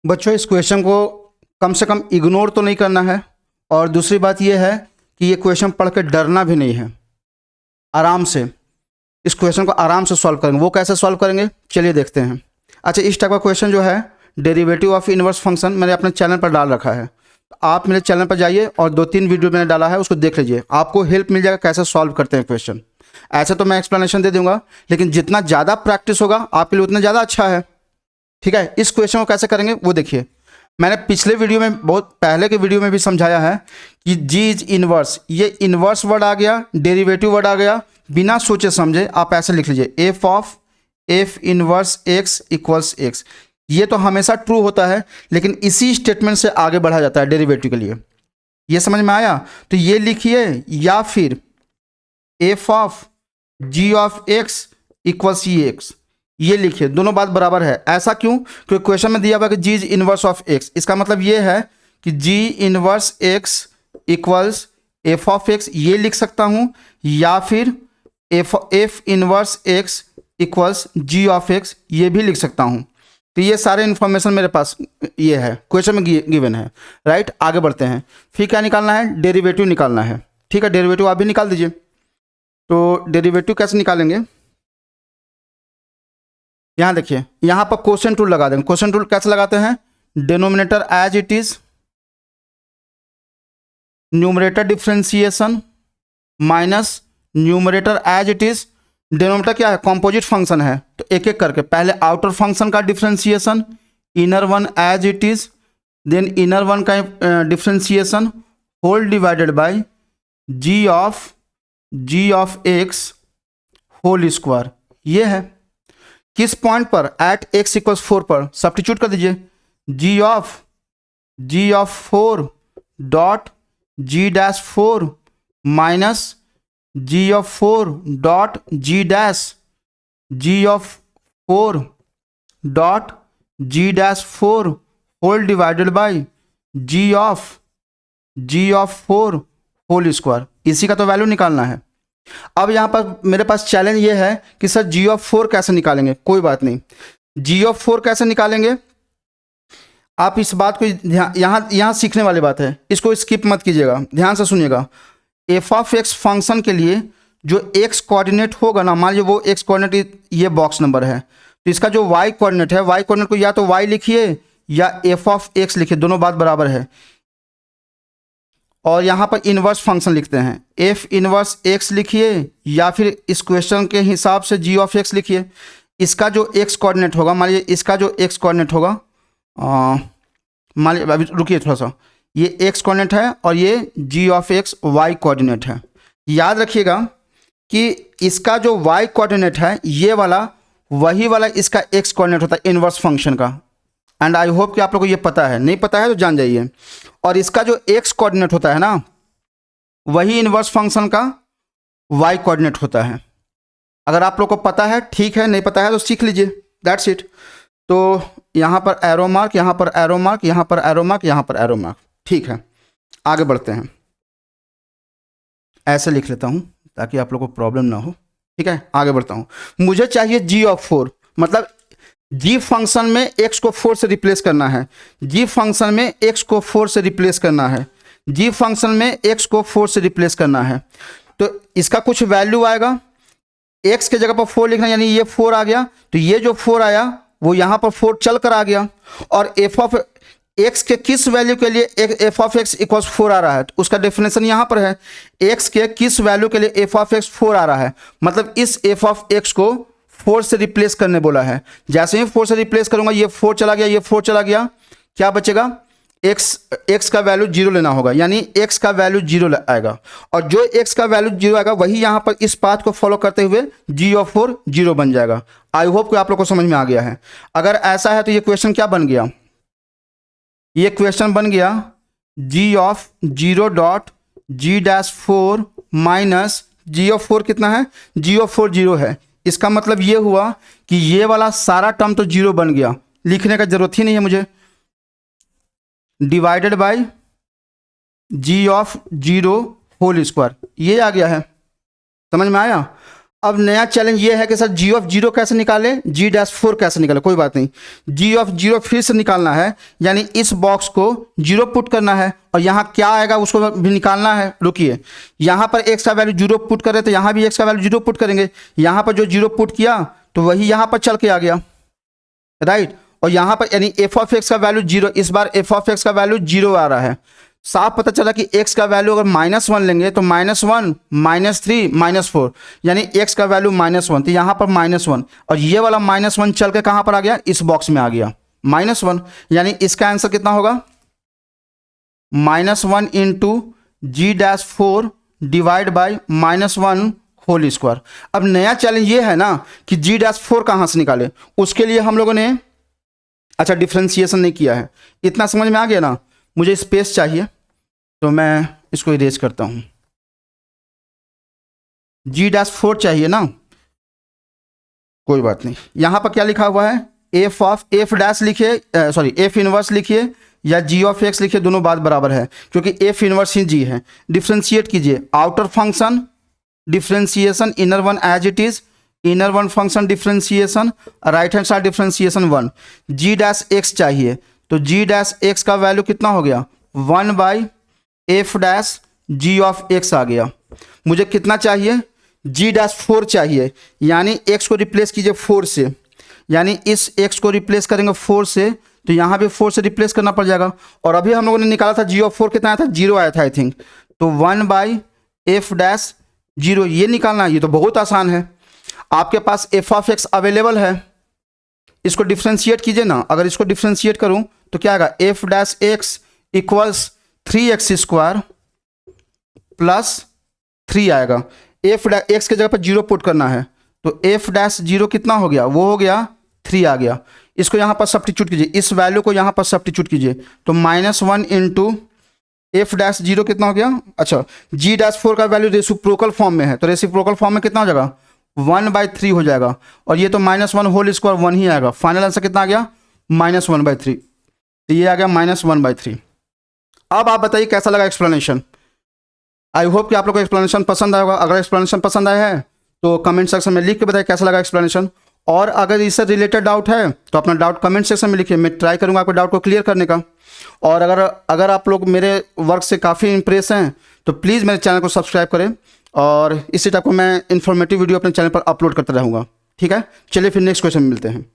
बच्चों इस क्वेश्चन को कम से कम इग्नोर तो नहीं करना है, और दूसरी बात यह है कि ये क्वेश्चन पढ़ के डरना भी नहीं है। आराम से इस क्वेश्चन को आराम से सॉल्व करेंगे। वो कैसे सॉल्व करेंगे चलिए देखते हैं। अच्छा, इस टाइप का क्वेश्चन जो है डेरिवेटिव ऑफ इनवर्स फंक्शन मैंने अपने चैनल पर डाल रखा है। आप मेरे चैनल पर जाइए और 2-3 वीडियो मैंने डाला है, उसको देख लीजिए, आपको हेल्प मिल जाएगा कैसे सॉल्व करते हैं क्वेश्चन। ऐसे तो मैं एक्सप्लेनेशन दे दूंगा, लेकिन जितना ज़्यादा प्रैक्टिस होगा आपके लिए उतना ज़्यादा अच्छा है। ठीक है, इस क्वेश्चन को कैसे करेंगे वो देखिए। मैंने पिछले वीडियो में, बहुत पहले के वीडियो में भी समझाया है कि जी इज इनवर्स, ये इनवर्स वर्ड आ गया, डेरिवेटिव वर्ड आ गया, बिना सोचे समझे आप ऐसे लिख लीजिए F of F inverse x equals x. ये तो हमेशा ट्रू होता है, लेकिन इसी स्टेटमेंट से आगे बढ़ा जाता है डेरिवेटिव के लिए। ये समझ में आया? तो ये लिखिए, या फिर f of g of x equals e x, ये लिखिए, दोनों बात बराबर है। ऐसा क्यों? क्योंकि क्वेश्चन में दिया हुआ है कि g is inverse of x, इसका मतलब ये है कि g inverse x equals f of x, ये लिख सकता हूँ, या फिर f inverse x equals g of x, ये भी लिख सकता हूँ। तो ये सारे इन्फॉर्मेशन मेरे पास ये है, क्वेश्चन में गिवन है, राइट। आगे बढ़ते हैं। फिर क्या निकालना है? डेरिवेटिव निकालना है। ठीक है, डेरिवेटिव आप भी निकाल दीजिए। तो डेरिवेटिव कैसे निकालेंगे? यहाँ देखिए, यहाँ पर क्वेश्चन टूल लगा देंगे। क्वेश्चन टूल कैसे लगाते हैं? Denominator as it is, numerator differentiation minus numerator as it is. Denominator क्या है? कॉम्पोजिट फंक्शन है, तो एक एक करके पहले आउटर फंक्शन का differentiation, inner one as it is, then inner one का differentiation whole divided by ji of X whole square. ये है किस पॉइंट पर? एट एक्स इक्वल्स 4 पर सब्स्टिट्यूट कर दीजिए। G of 4 dot G dash 4 minus G of 4 dot G of 4 dot G dash 4 whole divided by G of 4 whole square. इसी का तो वैल्यू निकालना है। अब यहाँ पर मेरे पास चैलेंज ये है कि सर जी ऑफ 4 कैसे निकालेंगे? कोई बात नहीं, जी ऑफ 4 कैसे निकालेंगे आप इस बात को यहाँ सीखने वाली बात है, इसको स्किप मत कीजिएगा, ध्यान से सुनिएगा। एफ ऑफ एक्स फंक्शन के लिए जो एक्स कोऑर्डिनेट होगा ना, मान लीजिए वो एक्स कोऑर्डिनेट ये बॉक्स नंबर है, तो इसका जो वाई कोऑर्डिनेट है, वाई कोऑर्डिनेट को या तो वाई लिखिए या एफ ऑफ एक्स लिखिए, दोनों बात बराबर है। और यहाँ पर इनवर्स फंक्शन लिखते हैं, एफ इनवर्स एक्स लिखिए या फिर इस क्वेश्चन के हिसाब से जी ऑफ एक्स लिखिए। इसका जो एक्स कोऑर्डिनेट होगा, मान लीजिए इसका जो एक्स कोऑर्डिनेट होगा, मान लीजिए, अभी रुकिए थोड़ा सा, ये एक्स कोऑर्डिनेट है और ये जी ऑफ एक्स वाई कोऑर्डिनेट है। याद रखिएगा कि इसका जो वाई कोऑर्डिनेट है ये वाला, वही वाला इसका एक्स कोऑर्डिनेट होता है इनवर्स फंक्शन का। एंड आई होप कि आप लोगों को ये पता है, नहीं पता है तो जान जाइए। और इसका जो एक्स कोऑर्डिनेट होता है ना, वही इनवर्स फंक्शन का वाई कोऑर्डिनेट होता है। अगर आप लोग को पता है ठीक है, नहीं पता है तो सीख लीजिए, दैट्स इट। तो यहाँ पर एरो मार्क, यहाँ पर एरो मार्क, यहाँ पर एरो मार्क, यहाँ पर एरो मार्क। ठीक है, आगे बढ़ते हैं। ऐसे लिख लेता हूँ ताकि आप लोग को प्रॉब्लम ना हो। ठीक है, आगे बढ़ता हूँ। मुझे चाहिए जी ऑफ 4, मतलब जी फंक्शन में एक्स को 4 से रिप्लेस करना है, जी फंक्शन में एक्स को 4 से रिप्लेस करना है, जी फंक्शन में एक्स को 4 से रिप्लेस करना है। तो इसका कुछ वैल्यू आएगा, एक्स के जगह पर 4 लिखना, यानी ये 4 आ गया, तो ये जो 4 आया वो यहाँ पर 4 चल कर आ गया। और एफ ऑफ एक्स के किस वैल्यू के लिए एफ ऑफ एक्स इक्वल्स 4 आ रहा है, तो उसका डेफिनेशन यहाँ पर है, एक्स के किस वैल्यू के लिए एफ ऑफ एक्स 4 आ रहा है, मतलब इस एफ ऑफ एक्स को 4 से रिप्लेस करने बोला है। जैसे ही 4 से रिप्लेस करूंगा, ये 4 चला गया, ये 4 चला गया, क्या बचेगा? एक्स का वैल्यू 0 लेना होगा, यानी एक्स का वैल्यू 0 आएगा। और जो एक्स का वैल्यू 0 आएगा वही यहाँ पर इस पाथ को फॉलो करते हुए जी ऑफ 4 0 बन जाएगा। आई होप कि आप लोग को समझ में आ गया है। अगर ऐसा है तो ये क्वेश्चन क्या बन गया? ये क्वेश्चन बन गया G of 0 dot G dash 4 minus G of 4 कितना है? जी ऑफ 4 0 है। इसका मतलब ये हुआ कि ये वाला सारा टर्म तो 0 बन गया, लिखने का जरूरत ही नहीं है मुझे, divided by ji of 0 whole square, ये आ गया है। समझ में आया? अब नया चैलेंज ये है कि सर जी ऑफ जीरो कैसे निकाले, जी डैश 4 कैसे निकाले। कोई बात नहीं, जी ऑफ जीरो फिर से निकालना है, यानी इस बॉक्स को जीरो पुट करना है और यहाँ क्या आएगा उसको भी निकालना है। रुकिए, यहाँ पर एक्स का वैल्यू जीरो पुट कर रहे थे, यहाँ भी एक्स का वैल्यू जीरो पुट करेंगे। यहाँ पर जो जीरो पुट किया तो वही यहाँ पर चल के आ गया, राइट। और यहाँ पर यानी एफ ऑफ एक्स का वैल्यू जीरो, इस बार एफ ऑफ एक्स का वैल्यू जीरो आ रहा है। साफ पता चला कि x का वैल्यू अगर -1 लेंगे तो -1 -3 -4, यानी x का वैल्यू -1, तो यहाँ पर -1 और ये वाला -1 चल के कहाँ पर आ गया, इस बॉक्स में आ गया -1, यानी इसका आंसर कितना होगा -1 into g dash 4 divide by -1 whole square. अब नया चैलेंज ये है ना कि जी डैश 4 कहाँ से निकाले, उसके लिए हम लोगों ने अच्छा डिफ्रेंसिएशन नहीं किया है। इतना समझ में आ गया ना। मुझे स्पेस चाहिए तो मैं इसको इरेज करता हूं। जी डैश 4 चाहिए ना, कोई बात नहीं। यहां पर क्या लिखा हुआ है, एफ ऑफ एफ डैश लिखिए, सॉरी एफ इनवर्स लिखिए या जी ऑफ एक्स लिखिए, दोनों बात बराबर है क्योंकि एफ इनवर्स ही जी है। डिफ्रेंशिएट कीजिए, outer function differentiation, inner one as it is, inner one function differentiation, right hand side differentiation 1। G dash X चाहिए तो जी डैश एक्स का वैल्यू कितना हो गया 1 by F dash G of X आ गया। मुझे कितना चाहिए, जी डैश 4 चाहिए, यानी एक्स को रिप्लेस कीजिए 4 से, यानी इस एक्स को रिप्लेस करेंगे 4 से तो यहाँ भी 4 से रिप्लेस करना पड़ जाएगा। और अभी हम लोगों ने निकाला था जी ऑफ 4 कितना आया था, 0 आया था आई थिंक, तो 1 बाई एफ डैश 0 ये निकालना। ये तो बहुत आसान है, आपके पास एफ ऑफ एक्स अवेलेबल है, इसको डिफ्रेंशिएट कीजिए ना। अगर इसको डिफ्रेंशिएट करूं तो क्या आएगा, F dash x equals 3x square plus 3 आएगा। एफ डैश एक्स के जगह पर 0 पुट करना है तो एफ डैश 0 कितना हो गया, वो हो गया 3 आ गया। इसको यहाँ पर सब्स्टिट्यूट कीजिए, इस वैल्यू को यहाँ पर सब्स्टिट्यूट कीजिए तो -1 इंटू एफ डैश 0 कितना हो गया, अच्छा जी डैश 4 का वैल्यू रेसिप्रोकल फॉर्म में है तो रेसिप्रोकल फॉर्म में कितना हो जाएगा 1/3 हो जाएगा और ये तो -1 होल स्क्वायर 1 ही आएगा। फाइनल आंसर कितना आ गया -1/3, तो ये आ गया -1/3। अब आप बताइए कैसा लगा एक्सप्लेनेशन। आई होप कि आप लोग को एक्सप्लेनेशन पसंद आएगा। अगर एक्सप्लेनेशन पसंद आया है तो कमेंट सेक्शन में लिख के बताइए कैसा लगा एक्सप्लेनेशन। और अगर इससे रिलेटेड डाउट है तो अपना डाउट कमेंट सेक्शन में लिखिए, मैं ट्राई करूंगा आपके डाउट को क्लियर करने का। और अगर आप लोग मेरे वर्क से काफ़ी इंप्रेस हैं तो प्लीज़ मेरे चैनल को सब्सक्राइब करें और इसी टाइप को मैं इन्फॉर्मेटिव वीडियो अपने चैनल पर अपलोड करता रहूँगा। ठीक है, चलिए फिर नेक्स्ट क्वेश्चन में मिलते हैं।